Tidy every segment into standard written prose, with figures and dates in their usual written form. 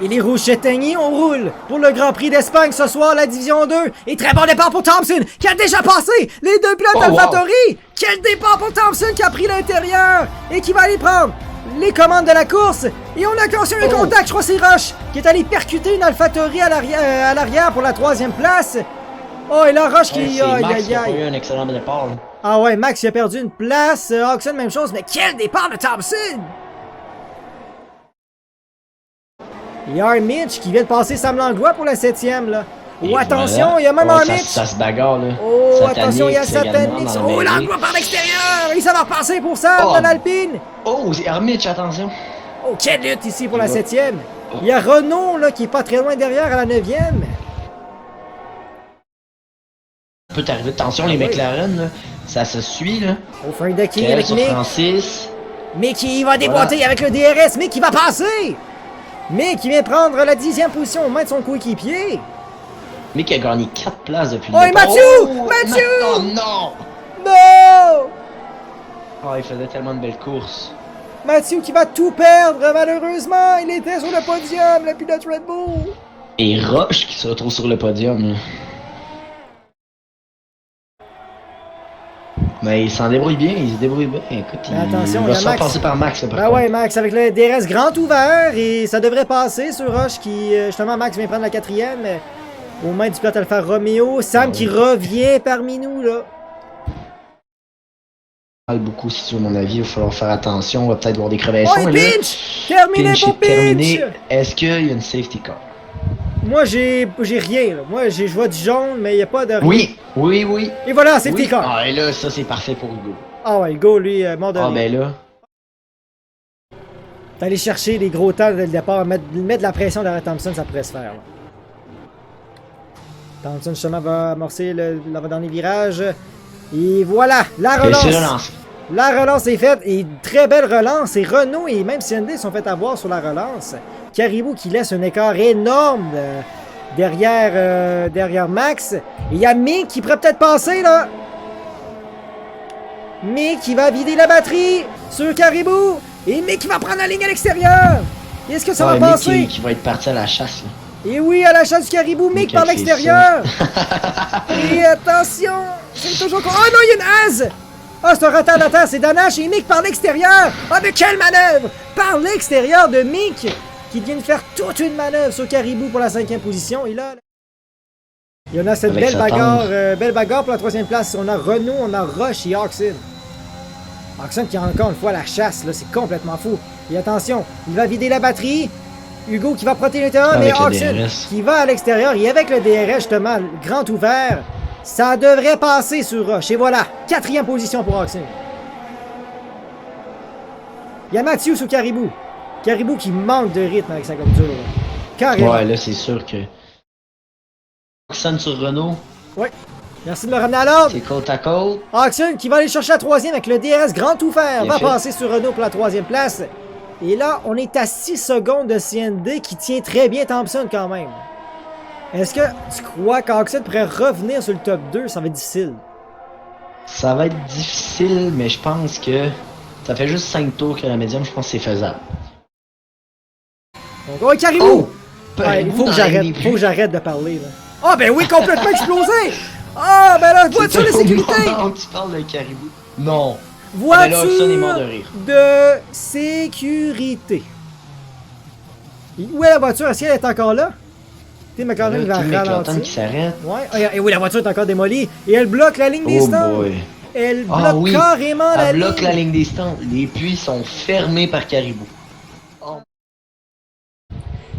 Et les rouges s'éteignent, on roule pour le Grand Prix d'Espagne ce soir, la Division 2. Et très bon départ pour Thompson, qui a déjà passé les deux pilotes d'AlphaTauri. Wow. Quel départ pour Thompson qui a pris l'intérieur et qui va aller prendre les commandes de la course. Et on a attention les contacts, je crois que c'est Rush qui est allé percuter une AlphaTauri à l'arrière pour la 3e place. Oh, et là, Rush qui... Max qui a eu un excellent départ. Là. Ah ouais, Max il a perdu une place. Oxen, même chose, mais quel départ de Thompson! Il y a un Mitch qui vient de passer Sam Langlois pour la 7e, là. Oh, attention, voilà. Il y a même un Mitch. Ça se bagarre, là. Oh, Satanix, attention, il y a Satanix. Oh, Langlois par l'extérieur. Il s'en va repasser pour Sam dans l'Alpine. Oh, c'est un Mitch, attention. Oh, quelle lutte ici pour la 7e. Il y a Renault, là, qui est pas très loin derrière à la 9e. Peut arriver, attention, les McLaren, là. Ça se suit, là. Oh, Frank Ducky avec Mick. Francis. Mick qui va déboîter avec le DRS. Mick qui va passer. Mick qui vient prendre la 10e position au main de son coéquipier. Mick a gagné 4 places depuis le départ. Oh, Mathieu! Oh non! Non! Oh, il faisait tellement de belles courses. Mathieu qui va tout perdre, malheureusement. Il était sur le podium, le pilote Red Bull. Et Rush qui se retrouve sur le podium. Là. Mais il s'en débrouille bien, il se débrouille bien. Écoute, attention, il va se faire passer par Max. Là, ben ouais, Max avec le DRS grand ouvert et ça devrait passer sur Rush qui, justement, Max vient prendre la 4e aux mains du pilote Alfa Romeo. Sam qui revient parmi nous, là. Beaucoup, si tu veux mon avis, il va falloir faire attention, on va peut-être voir des crevaisons. Oh, pinch! Terminé pour Pinch! Terminé. Est-ce qu'il y a une safety car? Moi, j'ai rien, là. Moi, je vois du jaune, mais il n'y a pas de rien. Oui. Et voilà, safety car. Ah, et là, ça, c'est parfait pour Hugo. Ah ouais, Hugo, lui, mort de rien. Ah, ben là. T'allais chercher les gros temps dès le départ, mettre de la pression derrière Thompson, ça pourrait se faire, là. Thompson, justement, va amorcer le dernier virage. Et voilà, la relance. La relance est faite, et très belle relance. Et Renault et même CND sont fait avoir sur la relance. Caribou qui laisse un écart énorme derrière Max. Et il y a Mick qui pourrait peut-être passer, là. Mick qui va vider la batterie sur Caribou. Et Mick qui va prendre la ligne à l'extérieur. Est-ce que ça va passer? Mick qui va être parti à la chasse, là. Et oui, à la chasse du Caribou, Mick par l'extérieur. Et attention, c'est toujours... Oh non, il y a une hase. Ah, c'est un retardateur, c'est Danache et Mick par l'extérieur. Ah, mais quelle manœuvre! Par l'extérieur de Mick, qui vient de faire toute une manœuvre sur Caribou pour la 5e position. Et là, il y en a cette belle bagarre pour la 3e place. On a Renault, on a Rush et Oxen. Oxen qui a encore une fois la chasse, là, c'est complètement fou. Et attention, il va vider la batterie. Hugo qui va protéger l'intérieur, mais Oxen qui va à l'extérieur. Et avec le DRS, justement, grand ouvert, ça devrait passer sur Rush. Et voilà, 4e position pour Oxen. Il y a Mathieu sous Caribou. Caribou qui manque de rythme avec sa voiture. Carrément. Ouais, là, c'est sûr que... Oxen sur Renault. Ouais. Merci de me ramener à l'ordre. C'est côte à côte. Oxen qui va aller chercher la 3e avec le DRS grand ouvert. Va passer sur Renault pour la 3e place. Et là, on est à 6 secondes de CND qui tient très bien Thompson quand même. Est-ce que tu crois qu'Oxen pourrait revenir sur le top 2? Ça va être difficile. Ça va être difficile, mais je pense que ça fait juste 5 tours que la médium, je pense que c'est faisable. Donc, oh, Caribou! Ouais, il faut que j'arrête de parler, là. Ah, ben oui, complètement explosé! Ah, ben là, voiture de sécurité! Non, tu parles de Caribou. Non. Voiture est mort de rire. De sécurité. Où est la voiture? Est-ce qu'elle est encore là? Tim McLaren va ralentir. Qui s'arrête. Ouais, et oui, la voiture est encore démolie. Et elle bloque la ligne des stands. Elle bloque carrément la ligne. Elle bloque la ligne des stands. Les puits sont fermés par Caribou.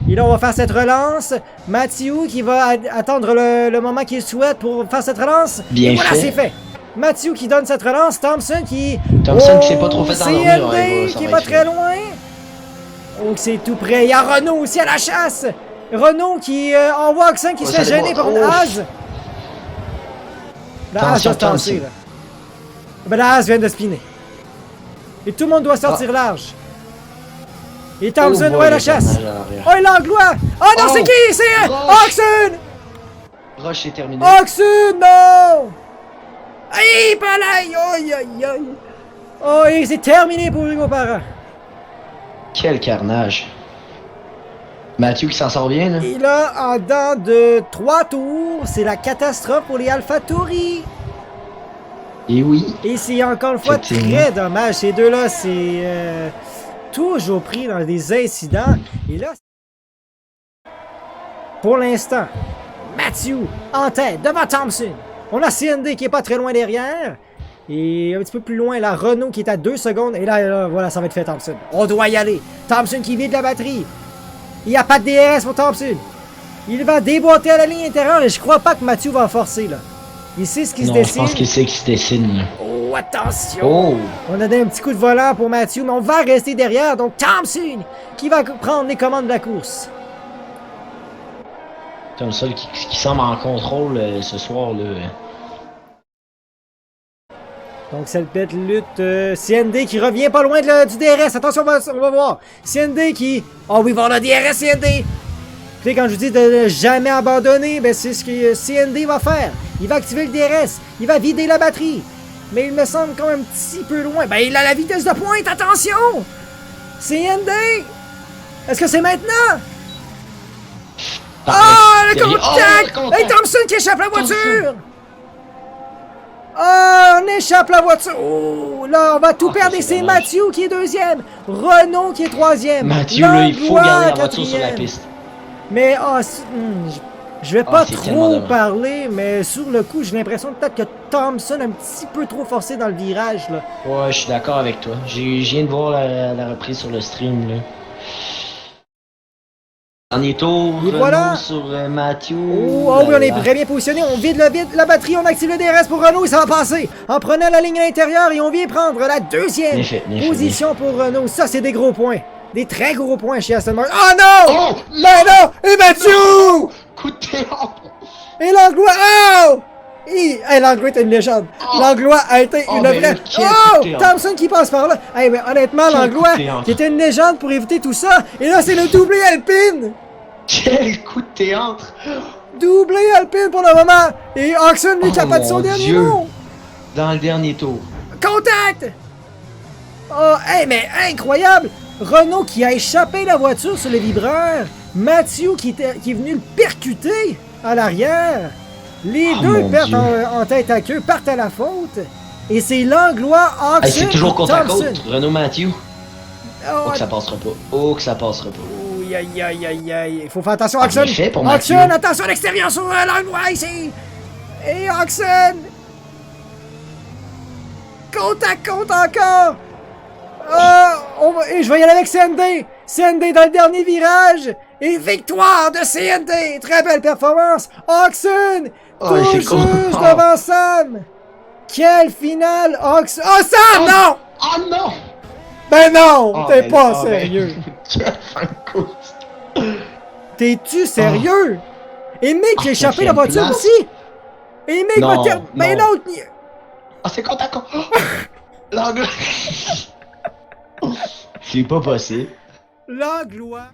Et là, on va faire cette relance. Mathieu qui va attendre le moment qu'il souhaite pour faire cette relance. Bien voilà, c'est fait. Mathieu qui donne cette relance. Thompson qui s'est pas trop fait endormir. CND qui est pas très loin. Donc c'est tout près. Il y a Renault aussi à la chasse. Renault qui envoie Oxen qui se fait gêner par une hase. La hase doit se tasser, là. Ben, la hase vient de spinner. Et tout le monde doit sortir large. Et Thompson, ouais, la chasse. Oh, il Langlois. Oh non, c'est qui? C'est Oxen. Rush est terminé. Oxen, non. Aïe, pas là. Aïe, aïe, aïe. Oh, et c'est terminé pour Hugo Parra. Quel carnage. Mathieu qui s'en sort bien, là. Et là, en dedans de 3 tours, c'est la catastrophe pour les AlphaTauri. Et oui. Et c'est encore une fois Effectivement. très dommage. Ces deux-là, c'est toujours pris dans des incidents. Et là, pour l'instant, Matthew en tête devant Thompson. On a CND qui est pas très loin derrière. Et un petit peu plus loin, la Renault qui est à 2 secondes. Et là, voilà, ça va être fait, Thompson. On doit y aller. Thompson qui vide la batterie. Il n'y a pas de DRS pour Thompson. Il va déboîter à la ligne intérieure et je crois pas que Matthew va forcer, là. Il sait ce qui se Non, je dessine. pense qu'il sait qu'il se dessine, là. Oh, attention! Oh! On a donné un petit coup de volant pour Matthew, mais on va rester derrière. Donc Thompson qui va prendre les commandes de la course. C'est un seul qui semble en contrôle ce soir, là. Donc cette bête lutte, CND qui revient pas loin du DRS. Attention, on va voir. CND qui... Oh oui, va le DRS, CND! Puis quand je vous dis de ne jamais abandonner, ben c'est ce que CND va faire. Il va activer le DRS. Il va vider la batterie. Mais il me semble quand même un petit peu loin. Ben il a la vitesse de pointe, attention! CND! Est-ce que c'est maintenant? Oh, le contact! Hey, Thompson qui échappe la voiture! Oh, on échappe la voiture! Oh, là, on va tout perdre et c'est Matthew qui est deuxième. Renault qui est troisième. Matthew, là, il faut garder la voiture sur la quatrième. piste. Mais, je vais pas trop parler, mais sur le coup, j'ai l'impression peut-être que Thompson a un petit peu trop forcé dans le virage, là. Ouais, je suis d'accord avec toi. Je viens de voir la reprise sur le stream, là. Dernier tour, Et voilà. sur Matthew. Oh oui, on est très bien positionné. On vide la batterie, on active le DRS pour Renault et ça va passer. En prenant la ligne à l'intérieur et on vient prendre la deuxième position pour Renault. Ça, c'est des gros points. Des très gros points chez Aston Martin. Oh non! Oh! Ben non! Et Matthew! Coup de théâtre! Et Langlois! Oh! Hey, Langlois était une légende. Langlois a été une vraie... Oh! Thompson qui passe par là. Hey, mais honnêtement, Langlois, qui était une légende pour éviter tout ça. Et là, c'est le doublé Alpine! Quel coup de théâtre! Doublé Alpine pour le moment! Et Oxon, lui, qui a pas de son dernier mot! Dans le dernier tour. Contact! Oh, hey, mais incroyable! Renault qui a échappé la voiture sur le vibreur. Matthew qui est venu le percuter à l'arrière. Les deux perdent en tête à queue, partent à la faute. Et c'est Langlois, Oxon, hey, c'est toujours côte à Thompson. côte, Renault Matthew. Oh, que ça passera pas. Oh, que ça passera pas. Aïe, aïe, aïe, aïe. Il faut faire attention, Oxon. Oxon, attention à l'extérieur sur Langlois ici. Et Oxon. Côte à côte encore. Et je vais y aller avec CND. CND dans le dernier virage. Et victoire de CND. Très belle performance. Oxon. Tout juste devant Sam. Quelle finale, Oxon. Oh, Sam, non. Oh non. Ben non, t'es pas sérieux. Quelle fin de course. T'es-tu sérieux? Et Mick qui a échappé la voiture aussi. Et Mick va terminer. Mais l'autre... Ah, c'est contre à contre. L'angle. C'est pas possible. Langlois.